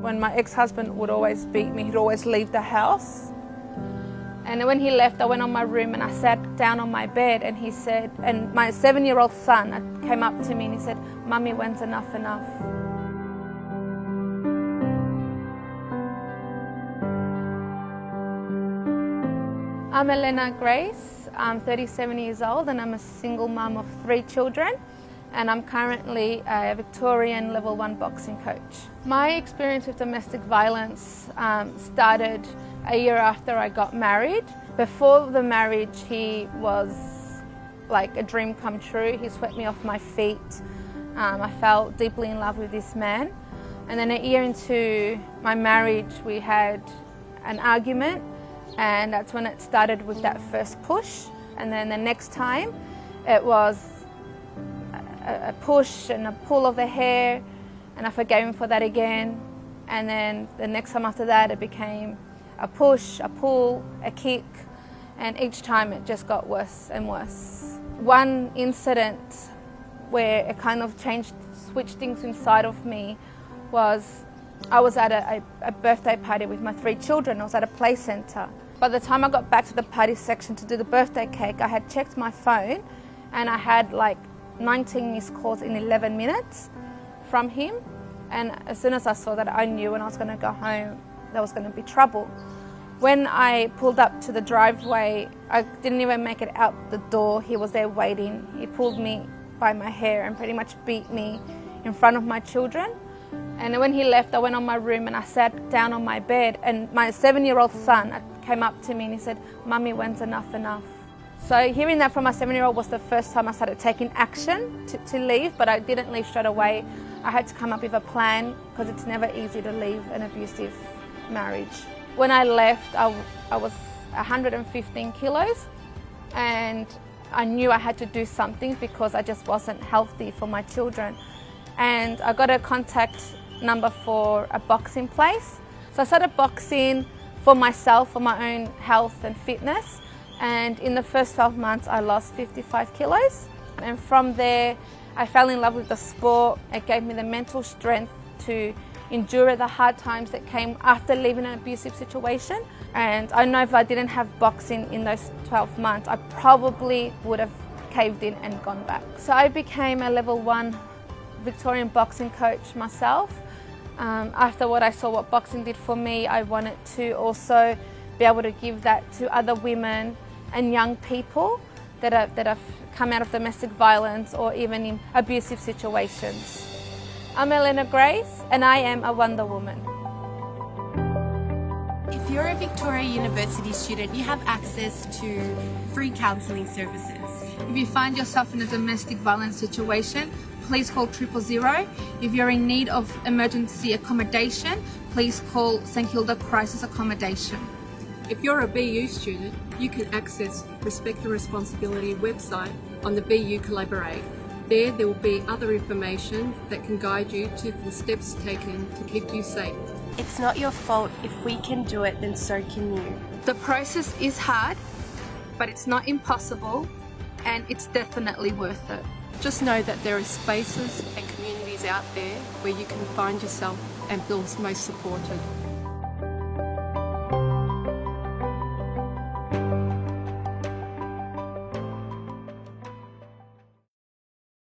When my ex-husband would always beat me, he'd always leave the house. And when he left, I went on my room and I sat down on my bed and he said, and my 7-year-old son came up to me and he said, "Mummy, when's enough enough?" I'm Elena Grace, I'm 37 years old and I'm a single mum of 3 children, and I'm currently a Victorian level 1 boxing coach. My experience with domestic violence started a year after I got married. Before the marriage, he was like a dream come true. He swept me off my feet. I fell deeply in love with this man. And then a year into my marriage, we had an argument, and that's when it started with that first push. And then the next time, it was a push and a pull of the hair, and I forgave him for that again. And then the next time after that, it became a push, a pull, a kick, and each time it just got worse and worse. One incident where it kind of switched things inside of me was I was at a birthday party with my 3 children. I was at a play centre. By the time I got back to the party section to do the birthday cake, I had checked my phone and I had like 19 missed calls in 11 minutes from him. And as soon as I saw that, I knew when I was going to go home there was going to be trouble. When I pulled up to the driveway, I didn't even make it out the door. He was there waiting. He pulled me by my hair and pretty much beat me in front of my children. And when he left, I went on my room and I sat down on my bed, and my 7-year-old son came up to me and he said, "Mummy, when's enough enough?" So hearing that from my 7-year-old was the first time I started taking action to leave, but I didn't leave straight away. I had to come up with a plan because it's never easy to leave an abusive marriage. When I left, I was 115 kilos and I knew I had to do something because I just wasn't healthy for my children. And I got a contact number for a boxing place. So I started boxing for myself, for my own health and fitness. And in the first 12 months, I lost 55 kilos. And from there, I fell in love with the sport. It gave me the mental strength to endure the hard times that came after leaving an abusive situation. And I know if I didn't have boxing in those 12 months, I probably would have caved in and gone back. So I became a level 1 Victorian boxing coach myself. After what I saw what boxing did for me, I wanted to also be able to give that to other women and young people that have come out of domestic violence or even in abusive situations. I'm Elena Grace and I am a Wonder Woman. If you're a Victoria University student, you have access to free counselling services. If you find yourself in a domestic violence situation, please call 000. If you're in need of emergency accommodation, please call St Kilda Crisis Accommodation. If you're a VU student, you can access Respect and Responsibility website on the VU Collaborate. There will be other information that can guide you to the steps taken to keep you safe. It's not your fault. If we can do it, then so can you. The process is hard, but it's not impossible, and it's definitely worth it. Just know that there are spaces and communities out there where you can find yourself and feel most supported.